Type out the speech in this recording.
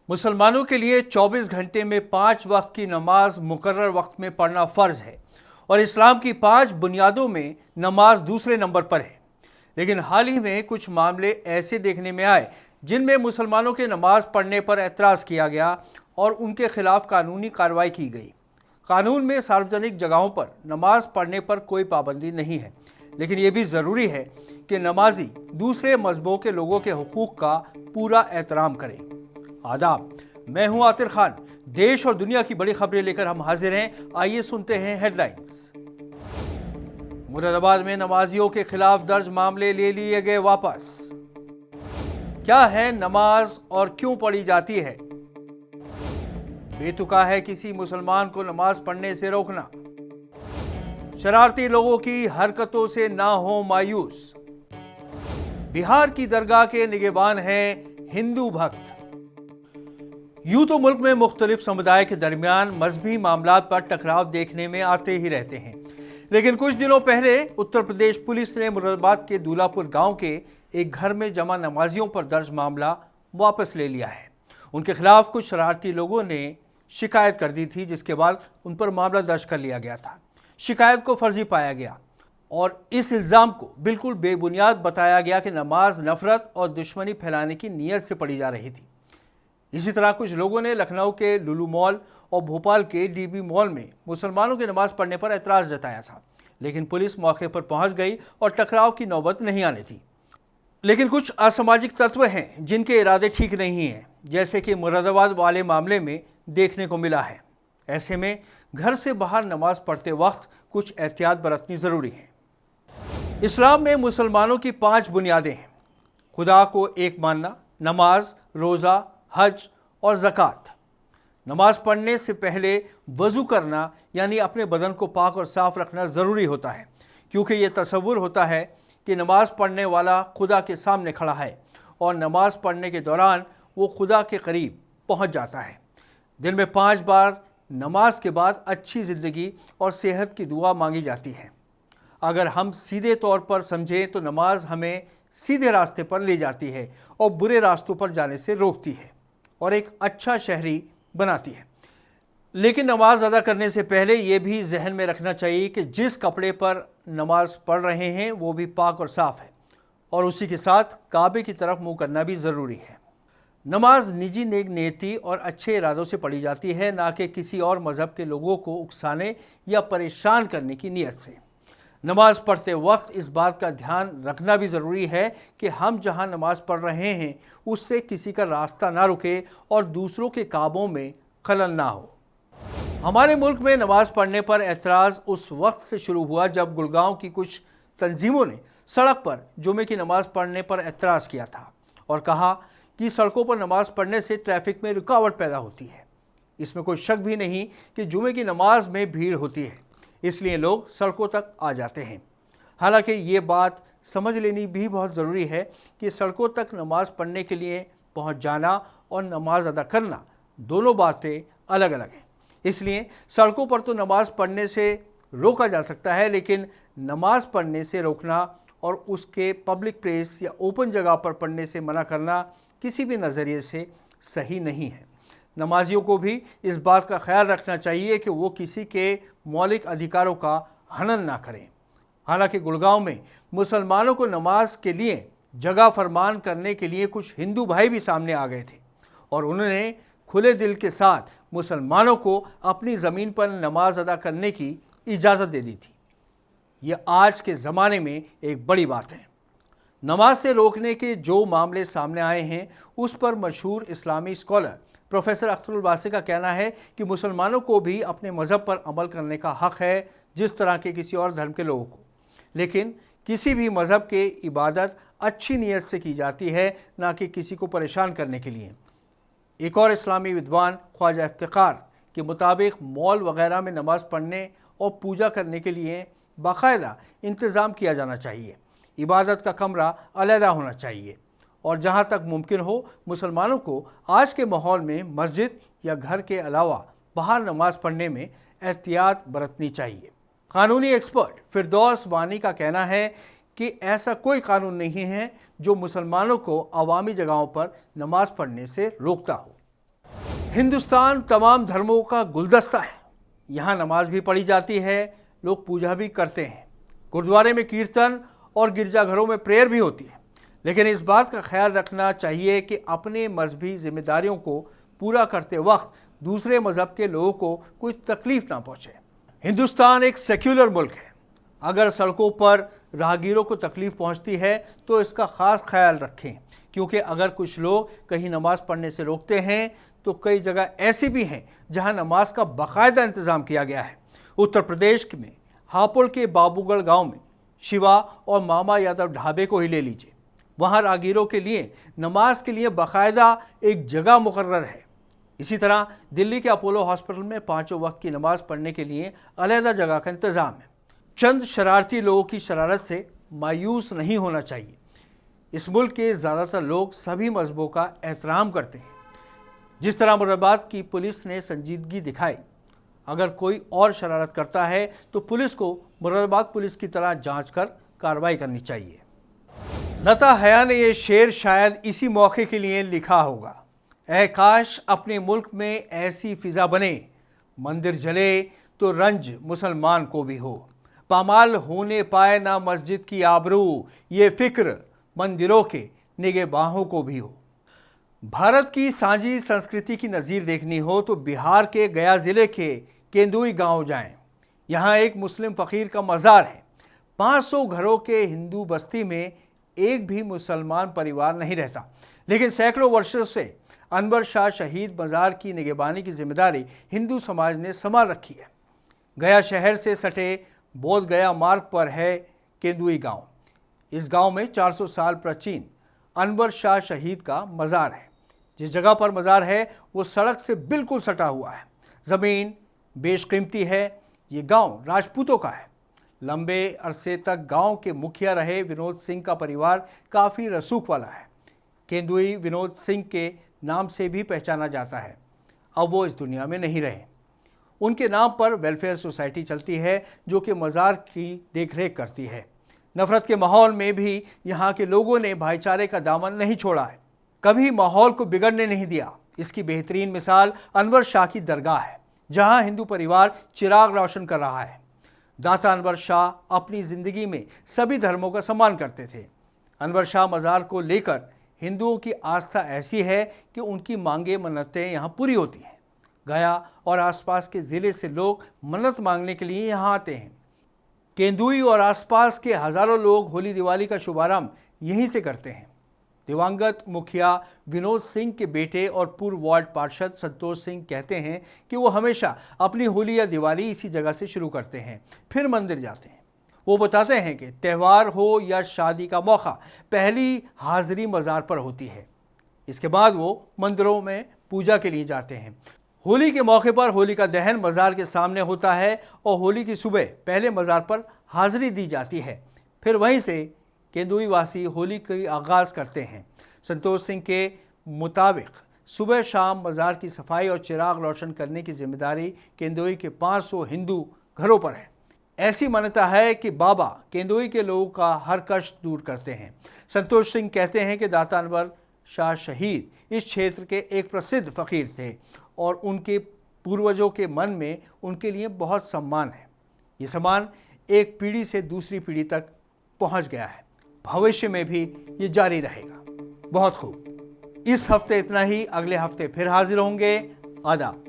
मुसलमानों के लिए 24 घंटे में 5 वक्त की नमाज मुकर्रर वक्त में पढ़ना फ़र्ज है और इस्लाम की 5 बुनियादों में नमाज दूसरे नंबर पर है। लेकिन हाल ही में कुछ मामले ऐसे देखने में आए जिनमें मुसलमानों के नमाज पढ़ने पर एतराज़ किया गया और उनके खिलाफ कानूनी कार्रवाई की गई। कानून में सार्वजनिक जगहों पर नमाज पढ़ने पर कोई पाबंदी नहीं है, लेकिन ये भी ज़रूरी है कि नमाजी दूसरे मज़हबों के लोगों के हुकूक का पूरा एहतराम करें। आदाब, मैं हूं आतिर खान। देश और दुनिया की बड़ी खबरें लेकर हम हाजिर हैं। आइए सुनते हैं हेडलाइंस। मुरादाबाद में नमाजियों के खिलाफ दर्ज मामले ले लिए गए वापस। क्या है नमाज और क्यों पढ़ी जाती है? बेतुका है किसी मुसलमान को नमाज पढ़ने से रोकना। शरारती लोगों की हरकतों से ना हो मायूस। बिहार की दरगाह के निगहबान हैं हिंदू भक्त। यूं तो मुल्क में मुख्तलिफ समुदाय के दरमियान मजहबी मामलात पर टकराव देखने में आते ही रहते हैं, लेकिन कुछ दिनों पहले उत्तर प्रदेश पुलिस ने मुरादाबाद के दूलापुर गांव के एक घर में जमा नमाजियों पर दर्ज मामला वापस ले लिया है। उनके खिलाफ कुछ शरारती लोगों ने शिकायत कर दी थी, जिसके बाद उन पर मामला दर्ज कर लिया गया था। शिकायत को फर्जी पाया गया और इस इल्ज़ाम को बिल्कुल बेबुनियाद बताया गया कि नमाज नफरत और दुश्मनी फैलाने की नीयत से पढ़ी जा रही थी। इसी तरह कुछ लोगों ने लखनऊ के लुलु मॉल और भोपाल के डीबी मॉल में मुसलमानों की नमाज पढ़ने पर एतराज़ जताया था, लेकिन पुलिस मौके पर पहुंच गई और टकराव की नौबत नहीं आने दी। लेकिन कुछ असामाजिक तत्व हैं जिनके इरादे ठीक नहीं हैं, जैसे कि मुरादाबाद वाले मामले में देखने को मिला है। ऐसे में घर से बाहर नमाज पढ़ते वक्त कुछ एहतियात बरतनी ज़रूरी है। इस्लाम में मुसलमानों की 5 बुनियादें हैं। खुदा को एक मानना, नमाज, रोज़ा, हज और ज़कात। नमाज पढ़ने से पहले वज़ू करना यानी अपने बदन को पाक और साफ़ रखना ज़रूरी होता है, क्योंकि ये तसव्वुर होता है कि नमाज पढ़ने वाला खुदा के सामने खड़ा है और नमाज पढ़ने के दौरान वो खुदा के करीब पहुंच जाता है। दिन में 5 बार नमाज के बाद अच्छी ज़िंदगी और सेहत की दुआ मांगी जाती है। अगर हम सीधे तौर पर समझें तो नमाज हमें सीधे रास्ते पर ले जाती है और बुरे रास्तों पर जाने से रोकती है और एक अच्छा शहरी बनाती है। लेकिन नमाज अदा करने से पहले ये भी जहन में रखना चाहिए कि जिस कपड़े पर नमाज पढ़ रहे हैं वो भी पाक और साफ़ है और उसी के साथ काबे की तरफ मुंह करना भी ज़रूरी है। नमाज निजी नेक नीयती और अच्छे इरादों से पढ़ी जाती है, ना कि किसी और मज़हब के लोगों को उकसाने या परेशान करने की नीयत से। नमाज पढ़ते वक्त इस बात का ध्यान रखना भी ज़रूरी है कि हम जहां नमाज पढ़ रहे हैं उससे किसी का रास्ता ना रुके और दूसरों के कामों में खलल ना हो। हमारे मुल्क में नमाज पढ़ने पर एतराज़ उस वक्त से शुरू हुआ जब गुड़गांव की कुछ तंजीमों ने सड़क पर जुमे की नमाज पढ़ने पर एतराज़ किया था और कहा कि सड़कों पर नमाज पढ़ने से ट्रैफिक में रुकावट पैदा होती है। इसमें कोई शक भी नहीं कि जुमे की नमाज में भीड़ होती है, इसलिए लोग सड़कों तक आ जाते हैं। हालांकि ये बात समझ लेनी भी बहुत ज़रूरी है कि सड़कों तक नमाज पढ़ने के लिए पहुंच जाना और नमाज अदा करना दोनों बातें अलग अलग हैं। इसलिए सड़कों पर तो नमाज पढ़ने से रोका जा सकता है, लेकिन नमाज पढ़ने से रोकना और उसके पब्लिक प्लेस या ओपन जगह पर पढ़ने से मना करना किसी भी नज़रिए से सही नहीं है। नमाजियों को भी इस बात का ख्याल रखना चाहिए कि वो किसी के मौलिक अधिकारों का हनन ना करें। हालांकि गुड़गांव में मुसलमानों को नमाज के लिए जगह फरमान करने के लिए कुछ हिंदू भाई भी सामने आ गए थे और उन्होंने खुले दिल के साथ मुसलमानों को अपनी ज़मीन पर नमाज अदा करने की इजाज़त दे दी थी। ये आज के ज़माने में एक बड़ी बात है। नमाज से रोकने के जो मामले सामने आए हैं उस पर मशहूर इस्लामी स्कॉलर प्रोफेसर अख्तरुल वासी का कहना है कि मुसलमानों को भी अपने मज़हब पर अमल करने का हक़ है जिस तरह के किसी और धर्म के लोगों को, लेकिन किसी भी मज़हब के इबादत अच्छी नीयत से की जाती है, ना कि किसी को परेशान करने के लिए। एक और इस्लामी विद्वान ख्वाजा इफ्तिखार के मुताबिक मॉल वगैरह में नमाज़ पढ़ने और पूजा करने के लिए बाकायदा इंतज़ाम किया जाना चाहिए। इबादत का कमरा अलहदा होना चाहिए और जहाँ तक मुमकिन हो मुसलमानों को आज के माहौल में मस्जिद या घर के अलावा बाहर नमाज पढ़ने में एहतियात बरतनी चाहिए। कानूनी एक्सपर्ट फिरदौस वानी का कहना है कि ऐसा कोई कानून नहीं है जो मुसलमानों को अवामी जगहों पर नमाज पढ़ने से रोकता हो। हिंदुस्तान तमाम धर्मों का गुलदस्ता है। यहाँ नमाज भी पढ़ी जाती है, लोग पूजा भी करते हैं, गुरुद्वारे में कीर्तन और गिरजाघरों में प्रेयर भी होती है। लेकिन इस बात का ख्याल रखना चाहिए कि अपने मजहबी जिम्मेदारियों को पूरा करते वक्त दूसरे मजहब के लोगों को कोई तकलीफ ना पहुंचे। हिंदुस्तान एक सेक्युलर मुल्क है। अगर सड़कों पर राहगीरों को तकलीफ पहुंचती है तो इसका खास ख्याल रखें, क्योंकि अगर कुछ लोग कहीं नमाज पढ़ने से रोकते हैं तो कई जगह ऐसी भी हैं जहां नमाज का बाकायदा इंतज़ाम किया गया है। उत्तर प्रदेश में हापुड़ के बाबूगढ़ गांव में शिवा और मामा यादव ढाबे को ही ले लीजिए। वहां राहगीरों के लिए नमाज के लिए बाकायदा एक जगह मुकर्रर है। इसी तरह दिल्ली के अपोलो हॉस्पिटल में 5 वक्त की नमाज पढ़ने के लिए अलहदा जगह का इंतज़ाम है। चंद शरारती लोगों की शरारत से मायूस नहीं होना चाहिए। इस मुल्क के ज़्यादातर लोग सभी मजहबों का एहतराम करते हैं। जिस तरह मुरादाबाद की पुलिस ने संजीदगी दिखाई, अगर कोई और शरारत करता है तो पुलिस को मुरादाबाद पुलिस की तरह जांच कर कार्रवाई करनी चाहिए। लता हया ने ये शेर शायद इसी मौके के लिए लिखा होगा, ऐ काश अपने मुल्क में ऐसी फिजा बने, मंदिर जले तो रंज मुसलमान को भी हो, पामाल होने पाए ना मस्जिद की आबरू, ये फिक्र मंदिरों के निगहबानों को भी हो। भारत की सांझी संस्कृति की नज़ीर देखनी हो तो बिहार के गया ज़िले के केंदुई गांव जाएं। यहाँ एक मुस्लिम फ़कीर का मज़ार है। 500 घरों के हिंदू बस्ती में एक भी मुसलमान परिवार नहीं रहता, लेकिन सैकड़ों वर्षों से अनवर शाह शहीद मज़ार की निगहबानी की जिम्मेदारी हिंदू समाज ने संभाल रखी है। गया शहर से सटे बोध गया मार्ग पर है केंदुई गांव। इस गांव में 400 साल प्राचीन अनवर शाह शहीद का मज़ार है। जिस जगह पर मज़ार है वो सड़क से बिल्कुल सटा हुआ है। ज़मीन बेशकीमती है। ये गांव राजपूतों का है। लंबे अरसे तक गांव के मुखिया रहे विनोद सिंह का परिवार काफ़ी रसूख वाला है। केंदुई विनोद सिंह के नाम से भी पहचाना जाता है। अब वो इस दुनिया में नहीं रहे। उनके नाम पर वेलफेयर सोसाइटी चलती है जो कि मज़ार की देखरेख करती है। नफरत के माहौल में भी यहाँ के लोगों ने भाईचारे का दामन नहीं छोड़ा है, कभी माहौल को बिगड़ने नहीं दिया। इसकी बेहतरीन मिसाल अनवर शाह की दरगाह है, जहाँ हिंदू परिवार चिराग रोशन कर रहा है। दाता अनवर शाह अपनी ज़िंदगी में सभी धर्मों का सम्मान करते थे। अनवर शाह मज़ार को लेकर हिंदुओं की आस्था ऐसी है कि उनकी मांगे मन्नतें यहाँ पूरी होती हैं। गया और आसपास के ज़िले से लोग मन्नत मांगने के लिए यहाँ आते हैं। केंदुई और आसपास के हज़ारों लोग होली दिवाली का शुभारंभ यहीं से करते हैं। दिवंगत मुखिया विनोद सिंह के बेटे और पूर्व वार्ड पार्षद संतोष सिंह कहते हैं कि वो हमेशा अपनी होली या दिवाली इसी जगह से शुरू करते हैं, फिर मंदिर जाते हैं। वो बताते हैं कि त्यौहार हो या शादी का मौका, पहली हाजिरी मज़ार पर होती है। इसके बाद वो मंदिरों में पूजा के लिए जाते हैं। होली के मौके पर होली का दहन मज़ार के सामने होता है और होली की सुबह पहले मज़ार पर हाजिरी दी जाती है। फिर वहीं से केंदुई वासी होली की आगाज़ करते हैं। संतोष सिंह के मुताबिक सुबह शाम मज़ार की सफाई और चिराग रोशन करने की जिम्मेदारी केंदुई के 500 हिंदू घरों पर है। ऐसी मान्यता है कि बाबा केंदुई के लोगों का हर कष्ट दूर करते हैं। संतोष सिंह कहते हैं कि दाता अनवर शाह शहीद इस क्षेत्र के एक प्रसिद्ध फ़कीर थे और उनके पूर्वजों के मन में उनके लिए बहुत सम्मान है। ये सम्मान एक पीढ़ी से दूसरी पीढ़ी तक पहुंच गया है। भविष्य में भी ये जारी रहेगा। बहुत खूब। इस हफ्ते इतना ही। अगले हफ्ते फिर हाजिर होंगे। आदाब।